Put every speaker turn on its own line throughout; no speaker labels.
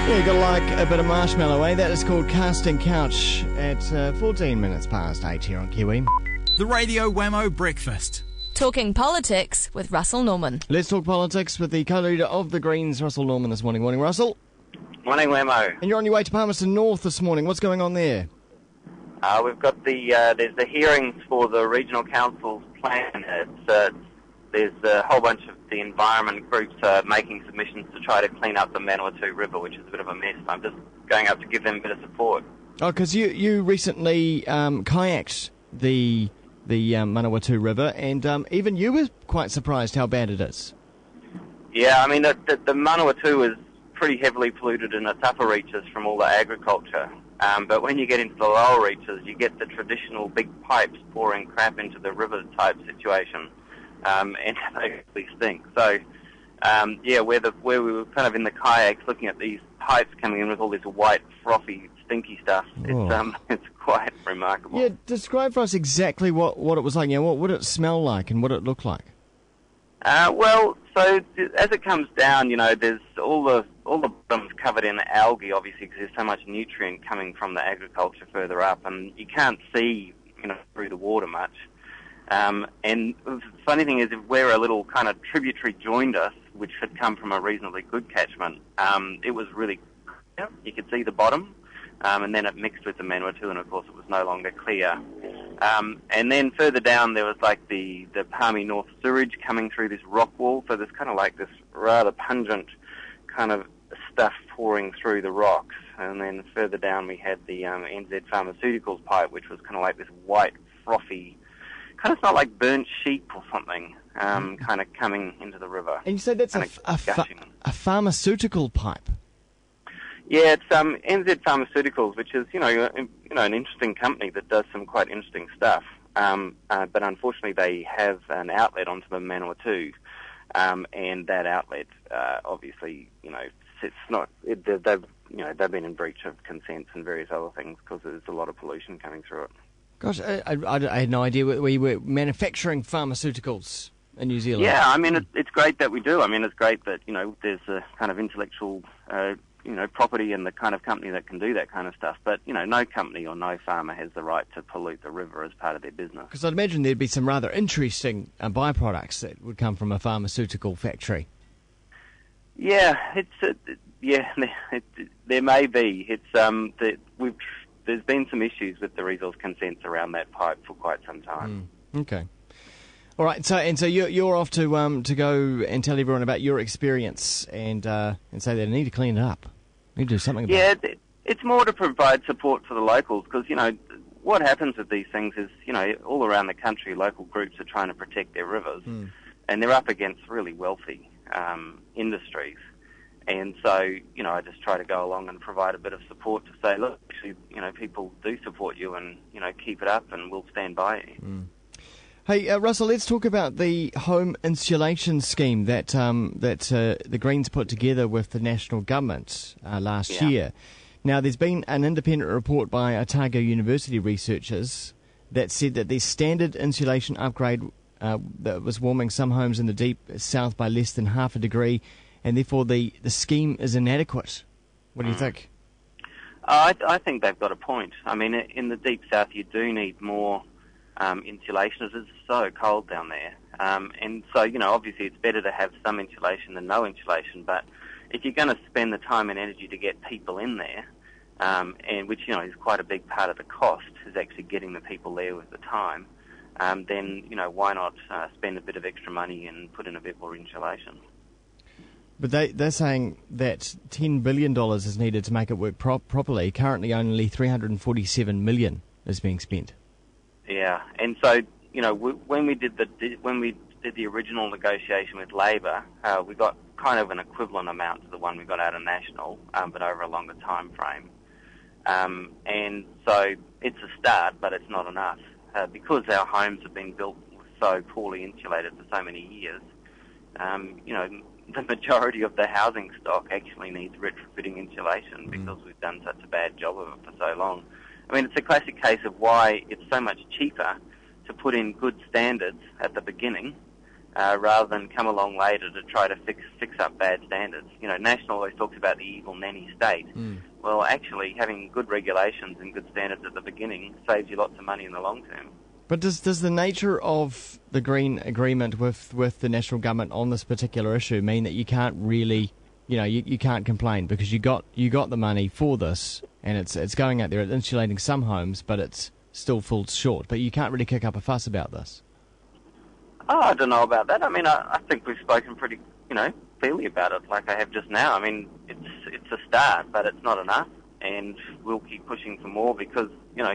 Yeah, you got to like a bit of Marshmallow, eh? That is called Casting Couch at 14 minutes past 8 here on Kiwi.
The Radio Wammo Breakfast.
Talking politics with Russell Norman.
Let's talk politics with the co-leader of the Greens, Russell Norman, this morning. Morning, Russell.
Morning, Wammo.
And you're on your way to Palmerston North this morning. What's going on there?
We've got there's the hearings for the regional council's plan. There's a whole bunch of the environment groups making submissions to try to clean up the Manawatu River, which is a bit of a mess. I'm just going up to give them a bit of support.
Oh, because you recently kayaked the Manawatu River, and even you were quite surprised how bad it is.
Yeah, I mean, the Manawatu is pretty heavily polluted in its upper reaches from all the agriculture. But when you get into the lower reaches, you get the traditional big pipes pouring crap into the river type situation. And they really stink. So, where we were kind of in the kayaks looking at these pipes coming in with all this white, frothy, stinky stuff, it's quite remarkable.
Yeah, describe for us exactly what it was like. You know, what would it smell like and what it look like?
So as it comes down, you know, there's all the bottom's covered in algae, obviously, because there's so much nutrient coming from the agriculture further up, and you can't see, you know, through the water much. And the funny thing is, if where a little kind of tributary joined us, which had come from a reasonably good catchment, it was really clear. You could see the bottom, and then it mixed with the Manawatu, and of course it was no longer clear. And then further down there was like the Palmy North sewage coming through this rock wall, so there's kind of like this rather pungent kind of stuff pouring through the rocks. And then further down we had the NZ Pharmaceuticals pipe, which was kind of like this white, frothy, kind of smelled like burnt sheep or something, kind of coming into the river.
And you said that's a pharmaceutical pipe?
Yeah, it's NZ Pharmaceuticals, which is, you know, an interesting company that does some quite interesting stuff. But unfortunately, they have an outlet onto the Manawatu, and that outlet, obviously, you know, it's not. They've been in breach of consents and various other things because there's a lot of pollution coming through it.
Gosh, I had no idea we were manufacturing pharmaceuticals in New Zealand.
Yeah, I mean, it's great that we do. I mean, it's great that, you know, there's a kind of intellectual, property and the kind of company that can do that kind of stuff. But, you know, no company or no farmer has the right to pollute the river as part of their business.
Because I'd imagine there'd be some rather interesting byproducts that would come from a pharmaceutical factory.
Yeah, there may be. There's been some issues with the resource consents around that pipe for quite some time.
Okay. All right. So you're off to go and tell everyone about your experience and say they need to clean it up. Need to do something about it.
It's more to provide support for the locals because, you know, what happens with these things is, you know, all around the country, local groups are trying to protect their rivers, and they're up against really wealthy industries. And so, you know, I just try to go along and provide a bit of support to say, look, actually, you know, people do support you and, you know, keep it up and we'll stand by you.
Hey, Russell, let's talk about the home insulation scheme that the Greens put together with the national government last year. Now, there's been an independent report by Otago University researchers that said that the standard insulation upgrade that was warming some homes in the deep south by less than half a degree, and therefore the scheme is inadequate. What do you think?
I think they've got a point. I mean, in the deep south, you do need more insulation, as it's so cold down there. And so, you know, obviously it's better to have some insulation than no insulation, but if you're going to spend the time and energy to get people in there, and which, you know, is quite a big part of the cost, is actually getting the people there with the time, then, you know, why not spend a bit of extra money and put in a bit more insulation?
But they're saying that $10 billion is needed to make it work properly. Currently only $347 million is being spent.
Yeah, and so, you know, when we did the original negotiation with Labor, we got kind of an equivalent amount to the one we got out of National, but over a longer time frame. And so it's a start, but it's not enough. Because our homes have been built so poorly insulated for so many years, you know, the majority of the housing stock actually needs retrofitting insulation because we've done such a bad job of it for so long. I mean, it's a classic case of why it's so much cheaper to put in good standards at the beginning rather than come along later to try to fix up bad standards. You know, National always talks about the evil nanny state. Well, actually, having good regulations and good standards at the beginning saves you lots of money in the long term.
But does the nature of the Green Agreement with the national government on this particular issue mean that you can't really, you can't complain because you got the money for this and it's going out there, it's insulating some homes, but it's still falls short. But you can't really kick up a fuss about this.
Oh, I don't know about that. I mean, I think we've spoken pretty, fairly about it, like I have just now. I mean, it's a start, but it's not enough, and we'll keep pushing for more because,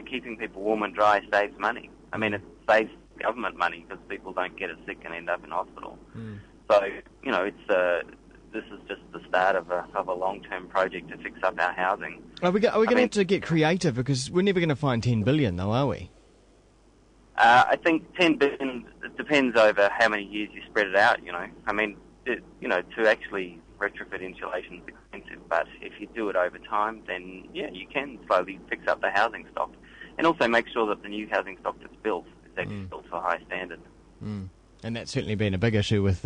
keeping people warm and dry saves money. I mean, it saves government money because people don't get sick and end up in hospital. So, this is just the start of a long-term project to fix up our housing.
Are we going to have to get creative because we're never going to find 10 billion, though, are we?
I think 10 billion, it depends over how many years you spread it out, I mean, to actually retrofit insulation is expensive, but if you do it over time, then, you can slowly fix up the housing stock. And also make sure that the new housing stock that's built is actually built to a high standard.
And that's certainly been a big issue with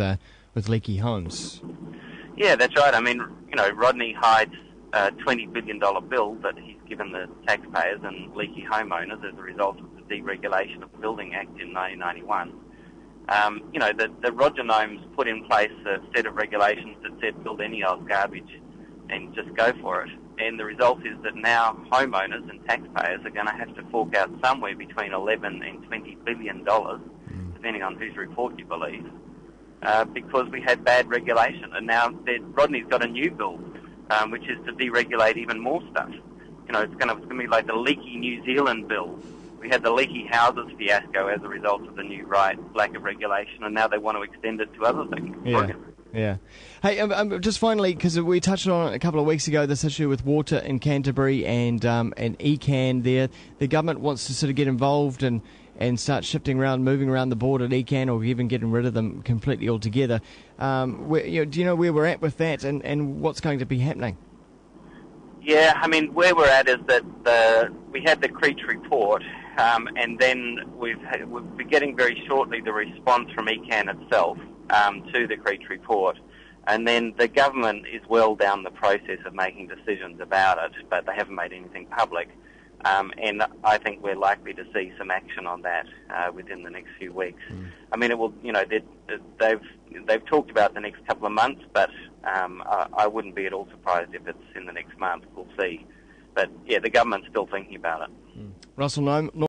Leaky Homes.
Yeah, that's right. I mean, Rodney Hyde's $20 billion bill that he's given the taxpayers and leaky homeowners as a result of the Deregulation of the Building Act in 1991. The Roger Gnomes put in place a set of regulations that said build any old garbage and just go for it. And the result is that now homeowners and taxpayers are going to have to fork out somewhere between $11 and $20 billion, depending on whose report you believe, because we had bad regulation. And now Rodney's got a new bill, which is to deregulate even more stuff. It's going to be like the leaky New Zealand bill. We had the leaky houses fiasco as a result of the new lack of regulation, and now they want to extend it to other things.
Yeah. Hey, just finally, because we touched on it a couple of weeks ago, this issue with water in Canterbury and ECAN there. The government wants to sort of get involved and start shifting around, moving around the board at ECAN, or even getting rid of them completely altogether. Do you know where we're at with that and what's going to be happening?
Yeah, I mean, where we're at is that we had the Creech report, and then we'll be getting very shortly the response from ECAN itself to the Creech report. And then the government is well down the process of making decisions about it, but they haven't made anything public. And I think we're likely to see some action on that within the next few weeks. I mean, it will. They've talked about the next couple of months, but I wouldn't be at all surprised if it's in the next month. We'll see. But yeah, the government's still thinking about it.
Russel